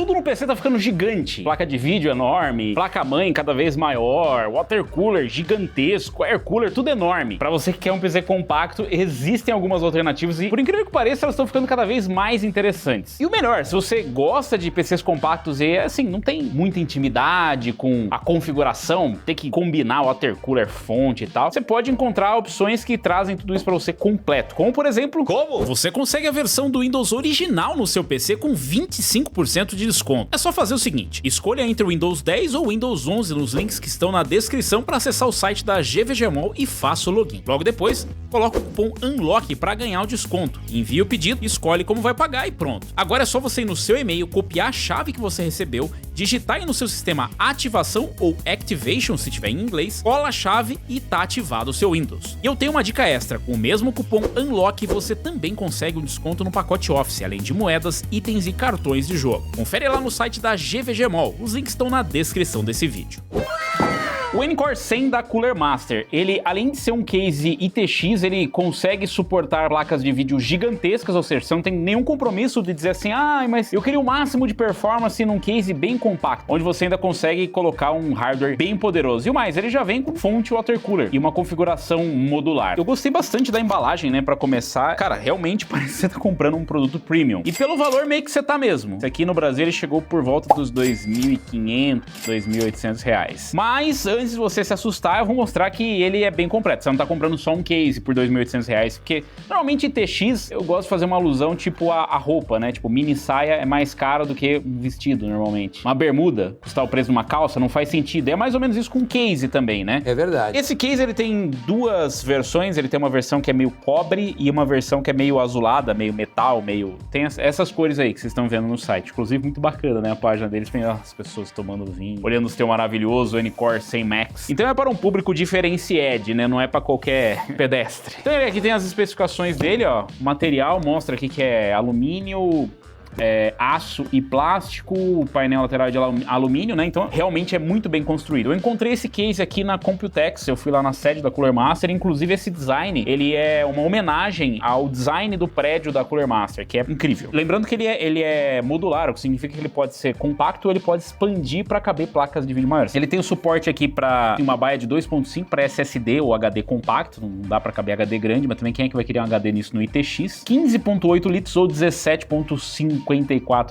tudo no PC tá ficando gigante. Placa de vídeo enorme, placa-mãe cada vez maior, water cooler gigantesco, air cooler, tudo enorme. Pra você que quer um PC compacto, existem algumas alternativas e, por incrível que pareça, elas estão ficando cada vez mais interessantes. E o melhor, se você gosta de PCs compactos e, assim, não tem muita intimidade com a configuração, ter que combinar water cooler, fonte e tal, você pode encontrar opções que trazem tudo isso pra você completo. Como, por exemplo, Você consegue a versão do Windows original no seu PC com 25% de desconto. É só fazer o seguinte, escolha entre o Windows 10 ou Windows 11 nos links que estão na descrição para acessar o site da GVGMall e faça o login. Logo depois, coloca o cupom UNLOCK para ganhar o desconto. Envia o pedido, escolhe como vai pagar e pronto. Agora é só você ir no seu e-mail, copiar a chave que você recebeu, digitar aí no seu sistema ativação ou activation se tiver em inglês, cola a chave e tá ativado o seu Windows. E eu tenho uma dica extra, com o mesmo cupom UNLOCK você também consegue um desconto no pacote Office, além de moedas, itens e cartões de jogo. Confere lá no site da GVGMall, os links estão na descrição desse vídeo. O N-Core 100 da Cooler Master, ele, além de ser um case ITX, ele consegue suportar placas de vídeo gigantescas, ou seja, você não tem nenhum compromisso de dizer assim, mas eu queria o máximo de performance num case bem compacto, onde você ainda consegue colocar um hardware bem poderoso. E o mais, ele já vem com fonte water cooler e uma configuração modular. Eu gostei bastante da embalagem, né, pra começar. Cara, realmente parece que você tá comprando um produto premium. E pelo valor meio que você tá mesmo. Esse aqui no Brasil ele chegou por volta dos R$2.500, R$2.800. Mas antes de você se assustar, eu vou mostrar que ele é bem completo. Você não tá comprando só um case por R$2.800, porque normalmente ITX eu gosto de fazer uma alusão tipo a roupa, né? Tipo, mini saia é mais cara do que um vestido normalmente. Uma bermuda custar o preço de uma calça não faz sentido. É mais ou menos isso com case também, né? É verdade. Esse case ele tem duas versões, ele tem uma versão que é meio cobre e uma versão que é meio azulada, meio metal, meio... Tem essas cores aí que vocês estão vendo no site. Inclusive, muito bacana, né? A página deles tem as pessoas tomando vinho, olhando o seu maravilhoso N-Core 100 Max. Então é para um público diferenciado, né? Não é para qualquer pedestre. Então aqui tem as especificações dele, ó. O material mostra aqui que é alumínio, aço e plástico, o painel lateral de alumínio, né? Então realmente é muito bem construído. Eu encontrei esse case aqui na Computex, eu fui lá na sede da Cooler Master, inclusive esse design, ele é uma homenagem ao design do prédio da Cooler Master, que é incrível. Lembrando que ele é modular, o que significa que ele pode ser compacto ou ele pode expandir para caber placas de vídeo maiores. Ele tem o suporte aqui para uma baia de 2.5 para SSD ou HD compacto, não dá para caber HD grande, mas também quem é que vai querer um HD nisso no ITX? 15.8 litros ou 17.54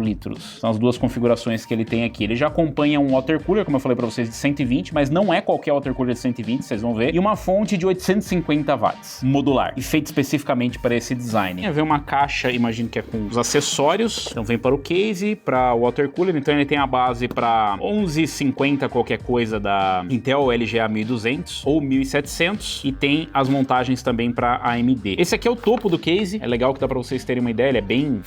litros. São as duas configurações que ele tem aqui. Ele já acompanha um water cooler, como eu falei pra vocês, de 120, mas não é qualquer water cooler de 120, vocês vão ver. E uma fonte de 850 watts, modular, e feito especificamente para esse design. Vem uma caixa, imagino que é com os acessórios. Então vem para o case, para o water cooler. Então ele tem a base para 1150 qualquer coisa da Intel LGA 1200 ou 1700 e tem as montagens também para AMD. Esse aqui é o topo do case. É legal que dá para vocês terem uma ideia, ele é bem...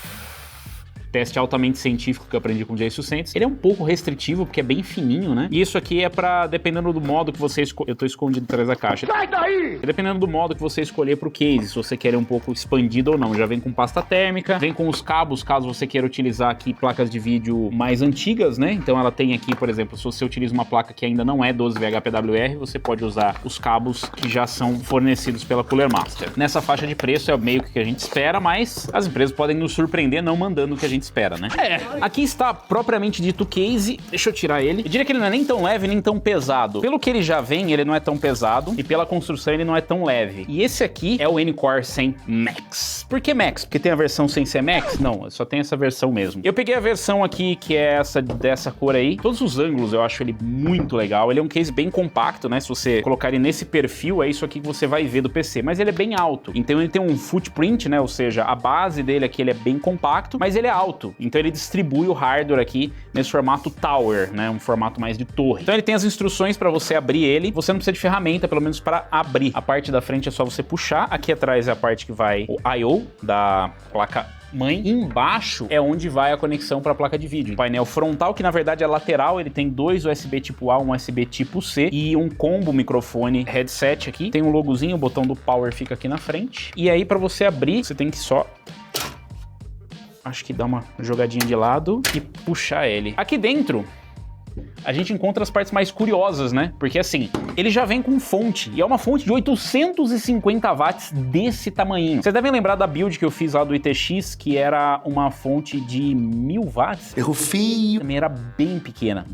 teste altamente científico que eu aprendi com o Jason Santos. Ele é um pouco restritivo, porque é bem fininho, né? E isso aqui é pra, dependendo do modo que você escolher... Eu tô escondido atrás da caixa. Sai daí! Dependendo do modo que você escolher pro case, se você quer um pouco expandido ou não. Já vem com pasta térmica, vem com os cabos, caso você queira utilizar aqui placas de vídeo mais antigas, né? Então ela tem aqui, por exemplo, se você utiliza uma placa que ainda não é 12VHPWR, você pode usar os cabos que já são fornecidos pela Cooler Master. Nessa faixa de preço é meio que a gente espera, mas as empresas podem nos surpreender não mandando o que a gente espera, né? Aqui está propriamente dito o case. Deixa eu tirar ele. Eu diria que ele não é nem tão leve, nem tão pesado. Pelo que ele já vem, ele não é tão pesado e pela construção ele não é tão leve. E esse aqui é o N-Core 100 Max. Por que Max? Porque tem a versão sem ser Max? Não, só tem essa versão mesmo. Eu peguei a versão aqui que é essa dessa cor aí. Todos os ângulos eu acho ele muito legal. Ele é um case bem compacto, né? Se você colocar ele nesse perfil, é isso aqui que você vai ver do PC. Mas ele é bem alto. Então ele tem um footprint, né? Ou seja, a base dele aqui ele é bem compacto, mas ele é alto. Então ele distribui o hardware aqui nesse formato Tower, né? Um formato mais de torre. Então ele tem as instruções para você abrir ele. Você não precisa de ferramenta, pelo menos para abrir. A parte da frente é só você puxar. Aqui atrás é a parte que vai o I/O da placa mãe. Embaixo é onde vai a conexão para a placa de vídeo. O painel frontal, que na verdade é lateral, ele tem dois USB tipo A, um USB tipo C e um combo microfone headset aqui. Tem um logozinho, o botão do power fica aqui na frente. E aí para você abrir, você tem que só... acho que dá uma jogadinha de lado e puxar ele. Aqui dentro a gente encontra as partes mais curiosas, né? Porque assim, ele já vem com fonte, e é uma fonte de 850 watts desse tamanhinho. Vocês devem lembrar da build que eu fiz lá do ITX, que era uma fonte de 1000 watts. Errou feio. Também era bem pequena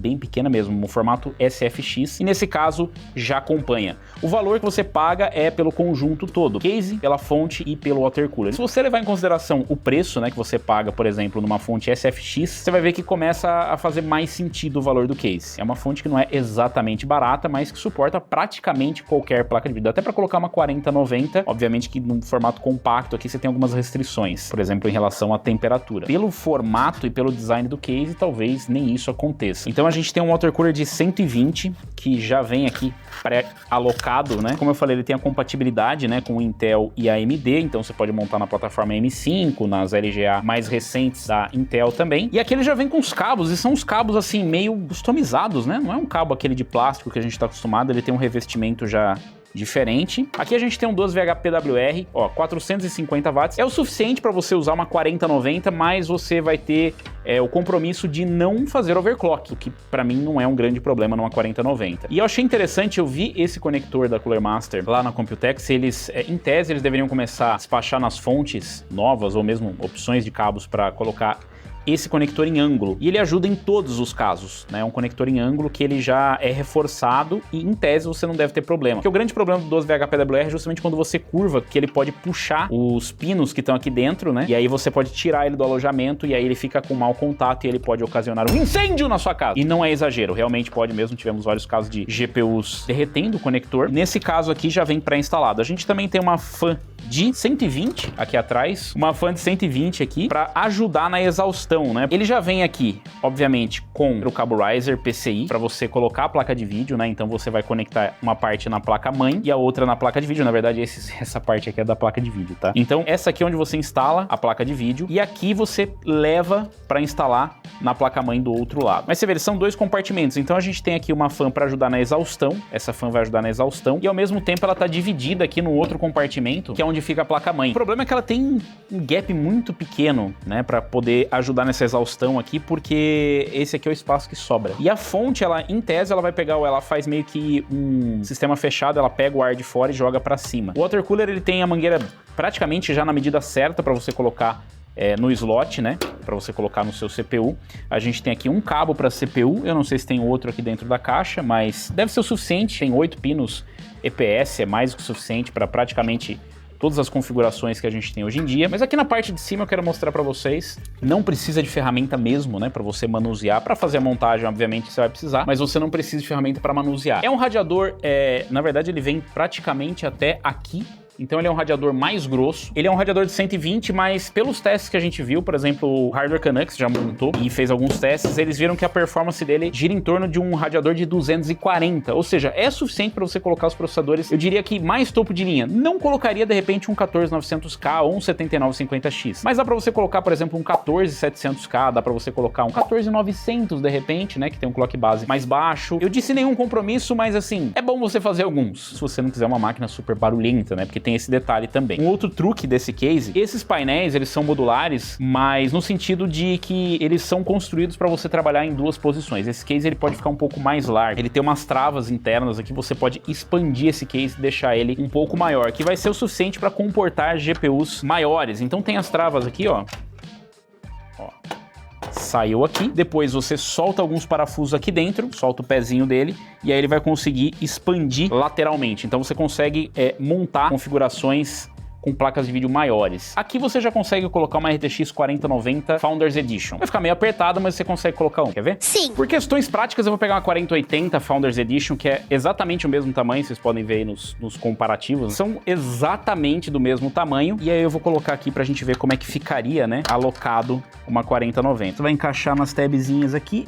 mesmo, no formato SFX, e nesse caso já acompanha. O valor que você paga é pelo conjunto todo, case, pela fonte e pelo water cooler. Se você levar em consideração o preço, né, que você paga, por exemplo, numa fonte SFX, você vai ver que começa a fazer mais sentido o valor do case. É uma fonte que não é exatamente barata, mas que suporta praticamente qualquer placa de vídeo. Até para colocar uma 4090, obviamente que num formato compacto aqui você tem algumas restrições, por exemplo, em relação à temperatura. Pelo formato e pelo design do case, talvez nem isso aconteça. Então a gente tem um water cooler de 120, que já vem aqui pré-alocado, né? Como eu falei, ele tem a compatibilidade, né, com o Intel e a AMD, então você pode montar na plataforma M5, nas LGA mais recentes da Intel também. E aqui ele já vem com os cabos, e são os cabos assim, meio customizados, né? Não é um cabo aquele de plástico que a gente tá acostumado, ele tem um revestimento já diferente. Aqui a gente tem um 12VH-PWR, ó, 450 watts. É o suficiente para você usar uma 4090, mas você vai ter o compromisso de não fazer overclock, o que para mim não é um grande problema numa 4090. E eu achei interessante, eu vi esse conector da Cooler Master lá na Computex, eles, em tese, eles deveriam começar a despachar nas fontes novas, ou mesmo opções de cabos para colocar esse conector em ângulo, e ele ajuda em todos os casos, né? É um conector em ângulo que ele já é reforçado e em tese você não deve ter problema. Porque o grande problema do 12VH-PWR é justamente quando você curva, que ele pode puxar os pinos que estão aqui dentro, né? E aí você pode tirar ele do alojamento e aí ele fica com mau contato e ele pode ocasionar um incêndio na sua casa. E não é exagero, realmente pode mesmo. Tivemos vários casos de GPUs derretendo o conector. Nesse caso aqui já vem pré-instalado. A gente também tem uma fan de 120 aqui atrás, uma fan de 120 aqui para ajudar na exaustão, né? Ele já vem aqui, obviamente, com o cabo riser PCI para você colocar a placa de vídeo, né? Então você vai conectar uma parte na placa mãe e a outra na placa de vídeo. Na verdade, essa parte aqui é da placa de vídeo, tá? Então essa aqui é onde você instala a placa de vídeo e aqui você leva para instalar na placa mãe do outro lado. Mas você vê, eles são dois compartimentos. Então a gente tem aqui uma fan para ajudar na exaustão. Essa fan vai ajudar na exaustão e ao mesmo tempo ela tá dividida aqui no outro compartimento, que é onde fica a placa-mãe. O problema é que ela tem um gap muito pequeno, né, para poder ajudar nessa exaustão aqui, porque esse aqui é o espaço que sobra. E a fonte, ela, em tese, ela vai pegar, ela faz meio que um sistema fechado, ela pega o ar de fora e joga para cima. O water cooler, ele tem a mangueira praticamente já na medida certa para você colocar no slot, né, para você colocar no seu CPU. A gente tem aqui um cabo para CPU, eu não sei se tem outro aqui dentro da caixa, mas deve ser o suficiente, tem 8 pinos EPS, é mais do que o suficiente para praticamente todas as configurações que a gente tem hoje em dia. Mas aqui na parte de cima eu quero mostrar para vocês, não precisa de ferramenta mesmo, né, para você manusear. Para fazer a montagem, obviamente, você vai precisar, mas você não precisa de ferramenta para manusear. É um radiador, na verdade ele vem praticamente até aqui. Então ele é um radiador mais grosso. Ele é um radiador de 120, mas pelos testes que a gente viu, por exemplo, o Hardware Canucks já montou e fez alguns testes, eles viram que a performance dele gira em torno de um radiador de 240, ou seja, é suficiente para você colocar os processadores, eu diria que mais topo de linha. Não colocaria, de repente, um 14900K ou um 7950X, mas dá para você colocar, por exemplo, um 14700K, dá para você colocar um 14900, de repente, né, que tem um clock base mais baixo. Eu disse nenhum compromisso, mas assim, é bom você fazer alguns, se você não quiser uma máquina super barulhenta, né, porque tem esse detalhe também. Um outro truque desse case, esses painéis, eles são modulares, mas no sentido de que eles são construídos para você trabalhar em duas posições. Esse case, ele pode ficar um pouco mais largo. Ele tem umas travas internas aqui, você pode expandir esse case e deixar ele um pouco maior, que vai ser o suficiente para comportar GPUs maiores. Então tem as travas aqui, ó. Saiu aqui, depois você solta alguns parafusos aqui dentro, solta o pezinho dele e aí ele vai conseguir expandir lateralmente. Então você consegue montar configurações com placas de vídeo maiores. Aqui você já consegue colocar uma RTX 4090 Founders Edition. Vai ficar meio apertada, mas você consegue colocar um. Quer ver? Sim. Por questões práticas, eu vou pegar uma 4080 Founders Edition, que é exatamente o mesmo tamanho, vocês podem ver aí nos comparativos. São exatamente do mesmo tamanho. E aí eu vou colocar aqui pra gente ver como é que ficaria, né, alocado uma 4090. Você vai encaixar nas tabzinhas aqui.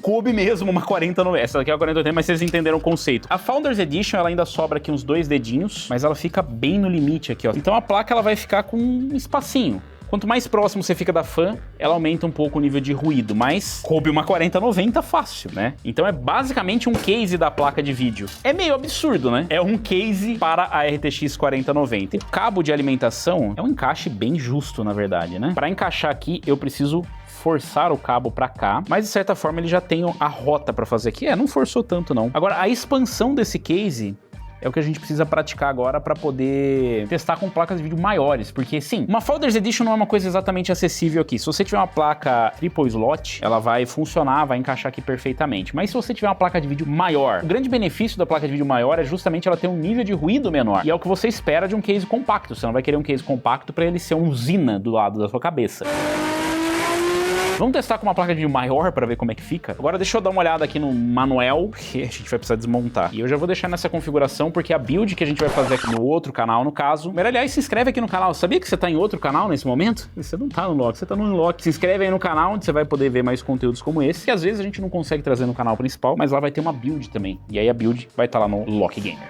Coube mesmo uma 4090. Essa daqui é a 4080, mas vocês entenderam o conceito. A Founders Edition, ela ainda sobra aqui uns 2 dedinhos, mas ela fica bem no limite aqui, ó. Então a placa, ela vai ficar com um espacinho. Quanto mais próximo você fica da fan, ela aumenta um pouco o nível de ruído, mas coube uma 4090 fácil, né? Então é basicamente um case da placa de vídeo. É meio absurdo, né? É um case para a RTX 4090. O cabo de alimentação é um encaixe bem justo, na verdade, né? Para encaixar aqui, eu preciso forçar o cabo pra cá, mas de certa forma ele já tem a rota pra fazer aqui. Não forçou tanto não. Agora, a expansão desse case é o que a gente precisa praticar agora para poder testar com placas de vídeo maiores, porque sim, uma Folders Edition não é uma coisa exatamente acessível aqui. Se você tiver uma placa triple slot, ela vai funcionar, vai encaixar aqui perfeitamente, mas se você tiver uma placa de vídeo maior, o grande benefício da placa de vídeo maior é justamente ela ter um nível de ruído menor, e é o que você espera de um case compacto. Você não vai querer um case compacto para ele ser uma usina do lado da sua cabeça. Vamos testar com uma placa de vídeo maior para ver como é que fica? Agora deixa eu dar uma olhada aqui no manual, que a gente vai precisar desmontar. E eu já vou deixar nessa configuração, porque a build que a gente vai fazer aqui no outro canal, no caso... Mas, aliás, se inscreve aqui no canal. Sabia que você tá em outro canal nesse momento? Você não tá no Unlock, você tá no Unlock. Se inscreve aí no canal, onde você vai poder ver mais conteúdos como esse, que às vezes a gente não consegue trazer no canal principal, mas lá vai ter uma build também. E aí a build vai estar lá no Unlock Gamer.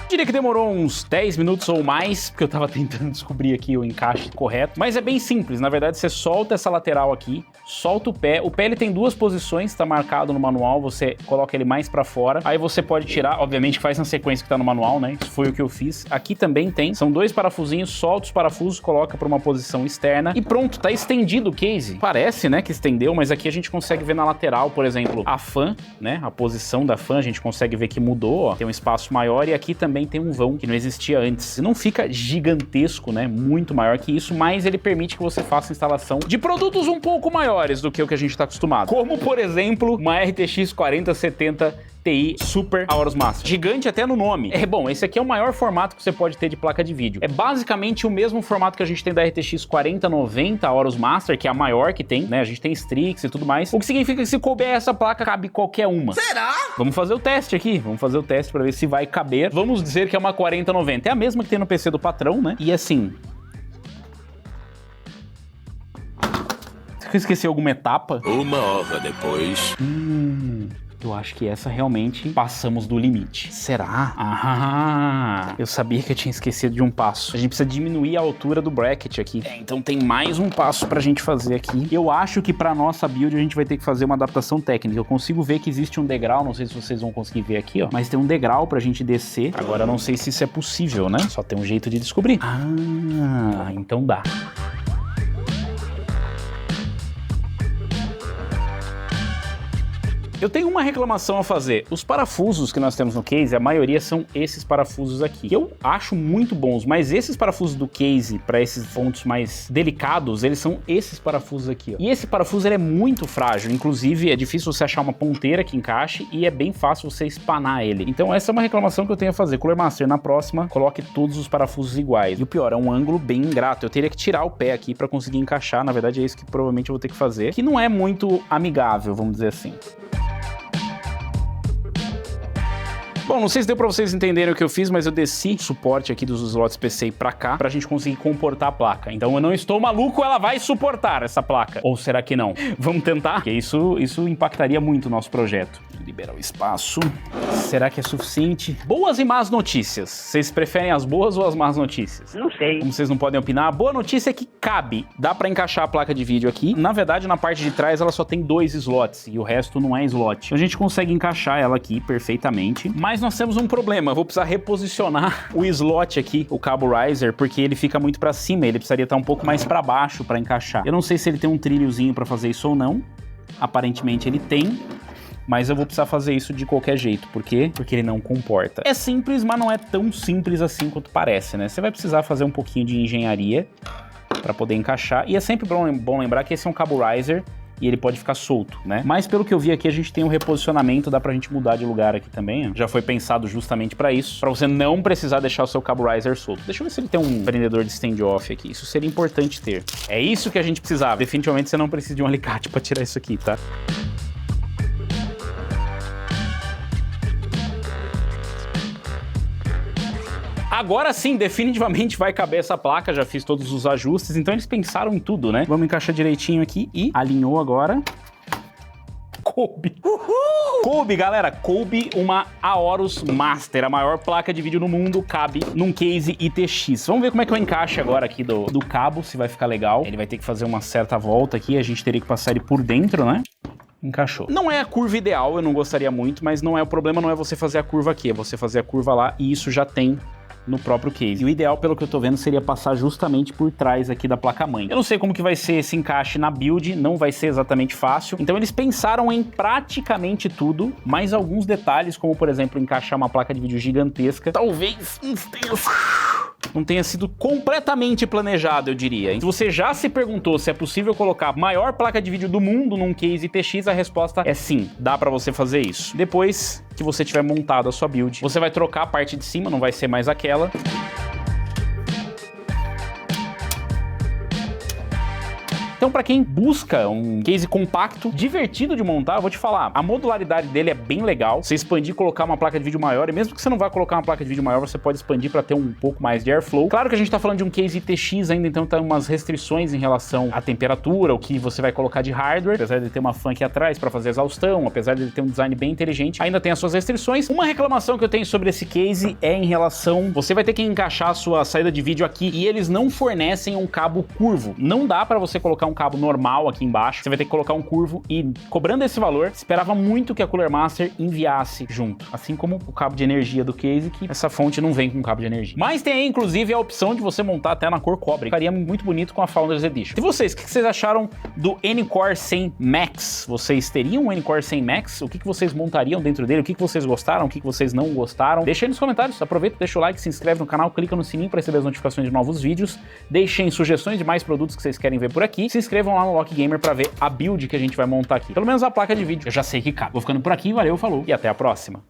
Eu diria que demorou uns 10 minutos ou mais, porque eu tava tentando descobrir aqui o encaixe correto, mas é bem simples. Na verdade, você solta essa lateral aqui, solta o pé ele tem duas posições, tá marcado no manual, você coloca ele mais pra fora, aí você pode tirar, obviamente faz na sequência que tá no manual, né, isso foi o que eu fiz. Aqui também tem, são dois parafusinhos, solta os parafusos, coloca pra uma posição externa e pronto, tá estendido o case. Parece, né, que estendeu, mas aqui a gente consegue ver na lateral, por exemplo, a fan, né, a posição da fan, a gente consegue ver que mudou, ó, tem um espaço maior e aqui também tem um vão que não existia antes. Não fica gigantesco, né? Muito maior que isso, mas ele permite que você faça a instalação de produtos um pouco maiores do que o que a gente está acostumado. Como, por exemplo, uma RTX 4070 Ti Super Aorus Master. Gigante até no nome. Bom, esse aqui é o maior formato que você pode ter de placa de vídeo. É basicamente o mesmo formato que a gente tem da RTX 4090 Aorus Master, que é a maior que tem, né? A gente tem Strix e tudo mais. O que significa que se couber essa placa, cabe qualquer uma. Será? Vamos fazer o teste aqui. Vamos fazer o teste para ver se vai caber. Vamos dizer que é uma 4090. É a mesma que tem no PC do patrão, né? E assim... Eu esqueci alguma etapa? Uma hora depois... Eu acho que essa realmente passamos do limite. Será? Eu sabia que eu tinha esquecido de um passo. A gente precisa diminuir a altura do bracket aqui. Então tem mais um passo pra gente fazer aqui. Eu acho que pra nossa build a gente vai ter que fazer uma adaptação técnica. Eu consigo ver que existe um degrau, não sei se vocês vão conseguir ver aqui, ó. Mas tem um degrau pra gente descer. Agora eu não sei se isso é possível, né? Só tem um jeito de descobrir. Então dá. Eu tenho uma reclamação a fazer. Os parafusos que nós temos no case, a maioria são esses parafusos aqui, que eu acho muito bons, mas esses parafusos do case, para esses pontos mais delicados, eles são esses parafusos aqui, ó. E esse parafuso, ele é muito frágil, inclusive é difícil você achar uma ponteira que encaixe e é bem fácil você espanar ele. Então essa é uma reclamação que eu tenho a fazer. Cooler Master, na próxima, coloque todos os parafusos iguais. E o pior, é um ângulo bem ingrato. Eu teria que tirar o pé aqui para conseguir encaixar, na verdade é isso que provavelmente eu vou ter que fazer, que não é muito amigável, vamos dizer assim. Bom, não sei se deu pra vocês entenderem o que eu fiz, mas eu desci o suporte aqui dos slots PCI pra cá, pra gente conseguir comportar a placa. Então eu não estou maluco, ela vai suportar essa placa. Ou será que não? Vamos tentar? Porque isso impactaria muito o nosso projeto. Liberar o espaço. Será que é suficiente? Boas e más notícias. Vocês preferem as boas ou as más notícias? Não sei. Como vocês não podem opinar, a boa notícia é que cabe. Dá pra encaixar a placa de vídeo aqui. Na verdade, na parte de trás, ela só tem 2 slots e o resto não é slot. Então a gente consegue encaixar ela aqui perfeitamente. Mas nós temos um problema. Eu vou precisar reposicionar o slot aqui, o cabo riser, porque ele fica muito pra cima. Ele precisaria estar um pouco mais pra baixo pra encaixar. Eu não sei se ele tem um trilhozinho pra fazer isso ou não. Aparentemente ele tem. Mas eu vou precisar fazer isso de qualquer jeito. Por quê? Porque ele não comporta. É simples, mas não é tão simples assim quanto parece, né? Você vai precisar fazer um pouquinho de engenharia para poder encaixar. E é sempre bom lembrar que esse é um cabo riser e ele pode ficar solto, né? Mas pelo que eu vi aqui, a gente tem um reposicionamento, dá pra gente mudar de lugar aqui também, ó. Já foi pensado justamente pra isso, pra você não precisar deixar o seu cabo riser solto. Deixa eu ver se ele tem um prendedor de standoff aqui. Isso seria importante ter. É isso que a gente precisava. Definitivamente você não precisa de um alicate pra tirar isso aqui, tá? Agora sim, definitivamente vai caber essa placa, já fiz todos os ajustes, então eles pensaram em tudo, né? Vamos encaixar direitinho aqui e alinhou agora. Coube. Uhul! Coube, galera, coube uma Aorus Master, a maior placa de vídeo no mundo, cabe num case ITX. Vamos ver como é que eu encaixo agora aqui do cabo, se vai ficar legal. Ele vai ter que fazer uma certa volta aqui, a gente teria que passar ele por dentro, né? Encaixou. Não é a curva ideal, eu não gostaria muito, mas não é o problema, não é você fazer a curva aqui, é você fazer a curva lá e isso já tem no próprio case. E o ideal, pelo que eu tô vendo, seria passar justamente por trás aqui da placa-mãe. Eu não sei como que vai ser esse encaixe na build, não vai ser exatamente fácil. Então eles pensaram em praticamente tudo, mais alguns detalhes, como por exemplo, encaixar uma placa de vídeo gigantesca. Talvez não tenha sido completamente planejado, eu diria. Se você já se perguntou se é possível colocar a maior placa de vídeo do mundo num case ITX, a resposta é sim, dá pra você fazer isso. Depois que você tiver montado a sua build, você vai trocar a parte de cima, não vai ser mais aquela. Então, para quem busca um case compacto, divertido de montar, eu vou te falar, a modularidade dele é bem legal. Você expandir e colocar uma placa de vídeo maior, e mesmo que você não vá colocar uma placa de vídeo maior, você pode expandir para ter um pouco mais de airflow. Claro que a gente tá falando de um case ITX ainda, então tem umas restrições em relação à temperatura, o que você vai colocar de hardware, apesar de ter uma fan aqui atrás para fazer exaustão, apesar de ele ter um design bem inteligente, ainda tem as suas restrições. Uma reclamação que eu tenho sobre esse case é em relação, você vai ter que encaixar a sua saída de vídeo aqui e eles não fornecem um cabo curvo. Não dá para você colocar um cabo normal aqui embaixo, você vai ter que colocar um curvo e, cobrando esse valor, esperava muito que a Cooler Master enviasse junto, assim como o cabo de energia do case, que essa fonte não vem com cabo de energia. Mas tem aí, inclusive, a opção de você montar até na cor cobre, ficaria muito bonito com a Founders Edition. E vocês, o que vocês acharam do N-Core 100 Max? Vocês teriam um N-Core 100 Max? O que vocês montariam dentro dele? O que vocês gostaram? O que vocês não gostaram? Deixa aí nos comentários, aproveita, deixa o like, se inscreve no canal, clica no sininho para receber as notificações de novos vídeos, deixem sugestões de mais produtos que vocês querem ver por aqui, se inscrevam lá no Lock Gamer para ver a build que a gente vai montar aqui. Pelo menos a placa de vídeo, eu já sei que cabe. Vou ficando por aqui, valeu, falou e até a próxima.